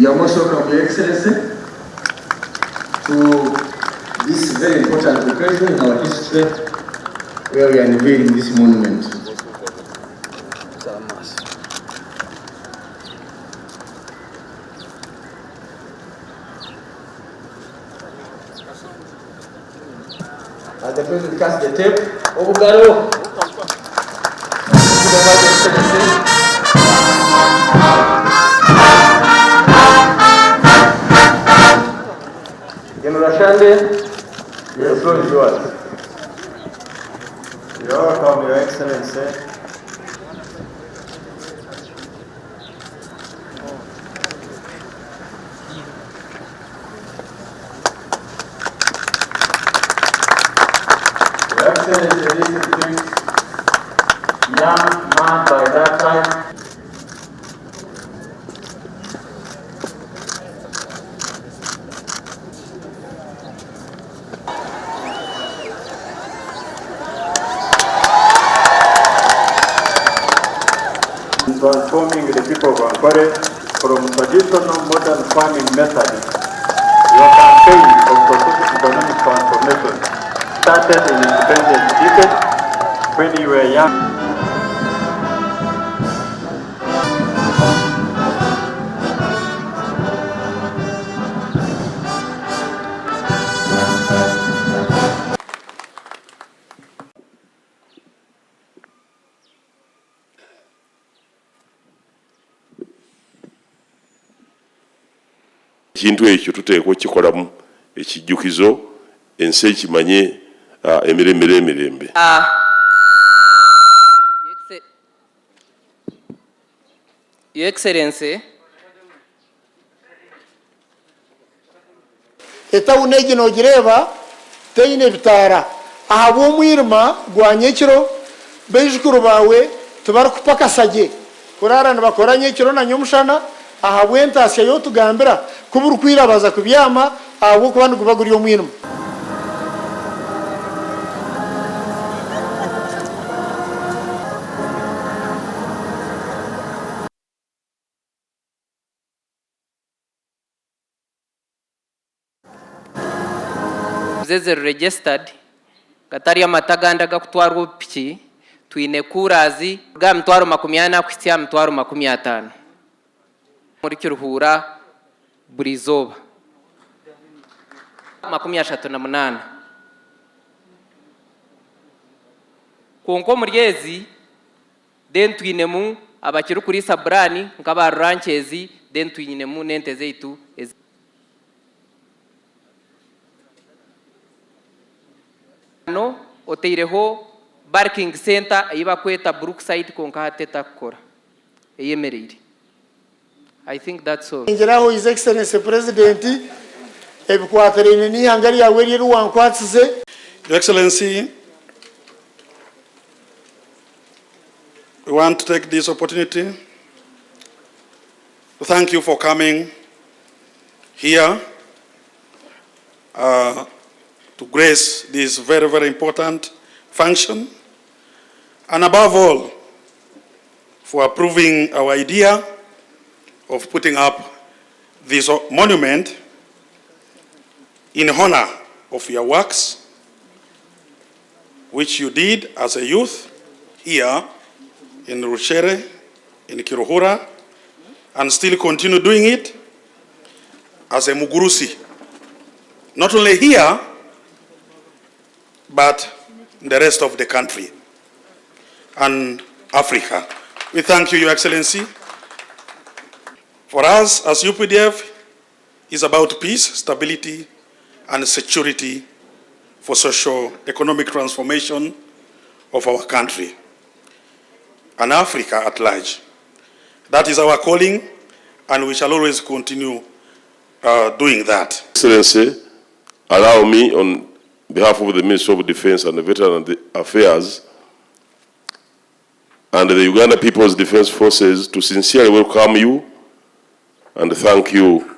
You're most welcome, Your Excellency, to this very important occasion in our history where we are unveiling this monument. As the President casts the tape, Obugaro. General Shande, the floor is yours. You're welcome, Your Excellency. Your Excellency, this is this young man by that time. Transforming the people of Ankole from traditional modern farming methods. Your campaign of socio-economic transformation started in independent decade when you were young. Ekintu ekyo tuteekwa okukikolamu ekijjukizo ensi ekimanye emirembe. Your Excellency, etawuni egi nogireba teine bitara ahabwa omwirima gwanyekiro beijukuru bawe tubarikupakasagye kurara nibakora nyekiro na nyomushana ahabwa entaasya yotugambira kuba urikwirabaza kubyama ahabwa kuba niguba guri omwirima. zeze registered gatari amataganda gakutwarwa piki twine kurazi ga mtwaro 80 kwisya mtwaro 50 muri kiruhura buri zoba 38 konko muryezi den twinemu abakiru kuri sabrani nkaba ranchezi den twinemu nente zeitu no oteireho parking center iba kweta Brookside konka hateta kukora eyemerere. I think that's all. Ingeraho His Excellency President ebikwaterene ni hangari yawe rero wankwatse. Your Excellency, we want to take this opportunity to thank you for coming here to grace this very, very important function, and above all, for approving our idea of putting up this monument in honor of your works, which you did as a youth here in Rushere, in Kiruhura, and still continue doing it as a Mugurusi, not only here, but in the rest of the country and Africa. We thank you, Your Excellency. For us as UPDF, is about peace, stability, and security for socio-economic transformation of our country and Africa at large. That is our calling, and we shall always continue doing that. Excellency, allow me on behalf of the Ministry of Defense and the Veteran Affairs and the Uganda People's Defense Forces to sincerely welcome you and thank you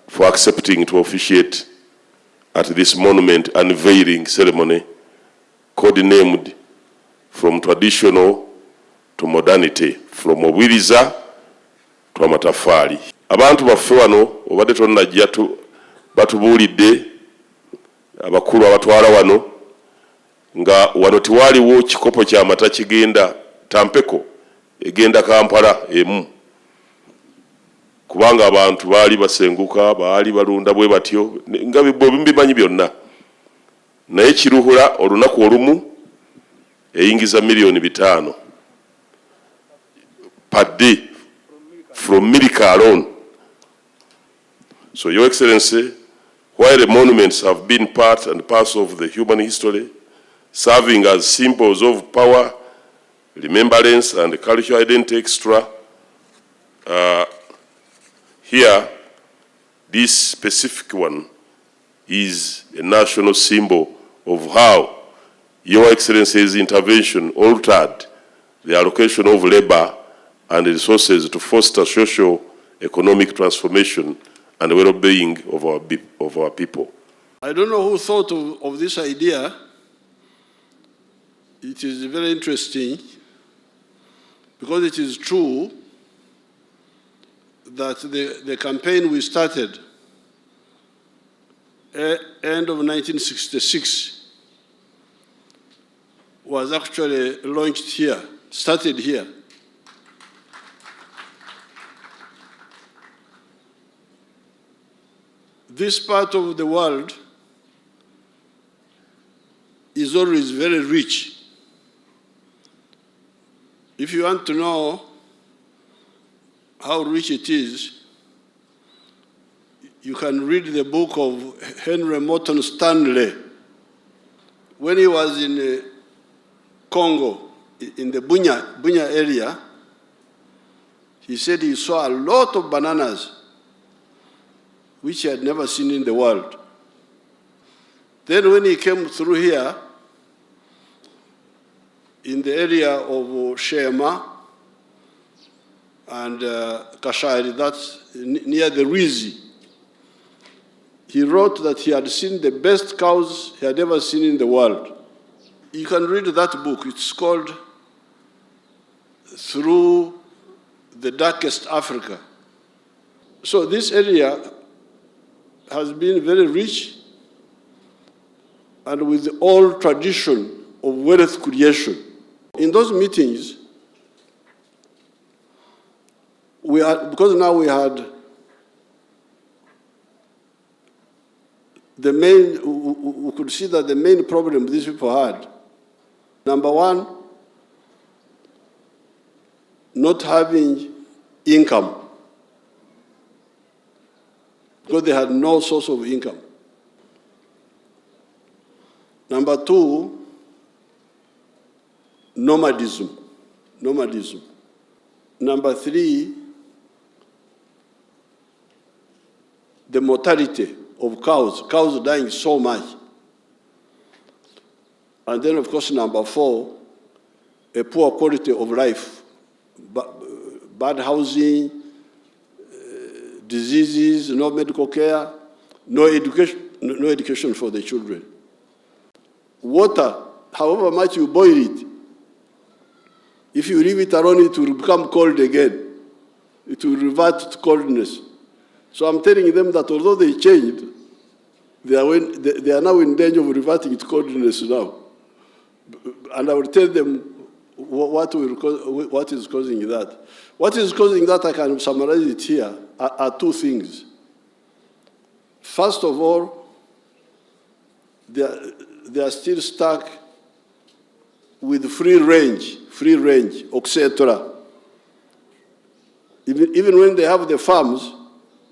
for accepting to officiate at this monument unveiling ceremony codenamed From Traditional to Modernity, from Obwiriza tw'amataffaali. Abantu baffe wano obadde tonnajja batubuulidde abakulu abatwala wano nga wano tiwaaliwo kikopo ky'amata kigenda Tampeko egenda Kampala emu, kubanga abantu baali basenguka, baali balunda bwe batyo nga bimanyi byonna, naye Kiruhura olunaku olumu eyingiza $5,000,000 per day from milk alone. So, Your Excellency, while the monuments have been part and parcel of the human history, serving as symbols of power, remembrance, and cultural identity extra, here, this specific one is a national symbol of how Your Excellency's intervention altered the allocation of labor and resources to foster social, economic transformation and well-being of our people. I don't know who thought of this idea. It is very interesting because it is true that the campaign we started end of 1966 was actually launched here, started here. This part of the world is always very rich. If you want to know how rich it is, you can read the book of Henry Morton Stanley. When he was in Congo, in the Bunya area, he said he saw a lot of bananas which he had never seen in the world. Then when he came through here, in the area of Shema and Kashari, that's near the Rizi, he wrote that he had seen the best cows he had ever seen in the world. You can read that book. It's called Through the Darkest Africa. So this area has been very rich and with the old tradition of wealth creation. In those meetings, because now we had we could see that the main problem these people had, number one, not having income, because they had no source of income. Number two, nomadism. Number three, the mortality of cows dying so much. And then, of course, number four, a poor quality of life, bad housing, diseases, no medical care, no education for the children. Water, however much you boil it, if you leave it alone, it will become cold again. It will revert to coldness. So I'm telling them that although they changed, they are now in danger of reverting to coldness now. And I will tell them what is causing that. What is causing that, I can summarize it here, are two things. First of all, they are still stuck with free range, etc. Even when they have the farms,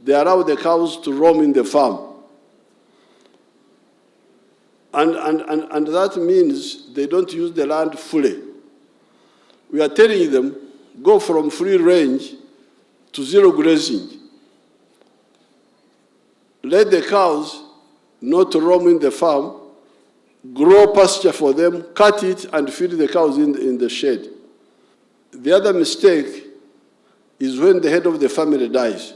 they allow the cows to roam in the farm. And that means they don't use the land fully. We are telling them, go from free range to zero grazing. Let the cows not roam in the farm, grow pasture for them, cut it, and feed the cows in the shed. The other mistake is when the head of the family dies.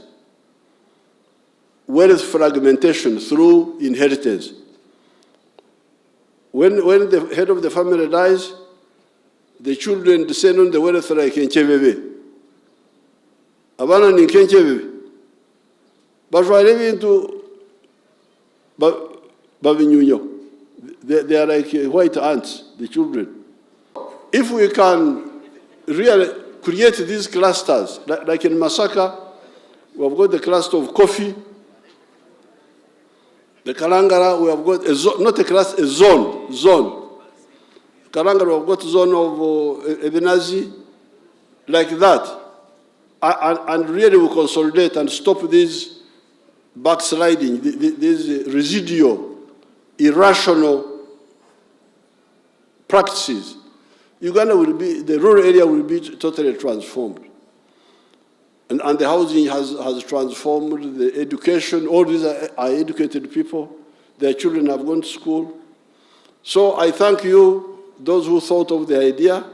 Wealth fragmentation through inheritance. When the head of the family dies, the children descend on the wealth like Nchebebe. abana ninkenke bibi bajwara ibintu babinyunyo. They are like white ants, the children. If we can really create these clusters, like in Masaka, we have got the cluster of coffee. The Kalangara, we have got a zone, not a cluster, a zone. Kalangara, we have got a zone of Ebenazi, like that. And really we consolidate and stop this backsliding, these residual, irrational practices. Uganda will be, the rural area will be totally transformed. And the housing has transformed, the education, all these are educated people, their children have gone to school. So I thank you, those who thought of the idea.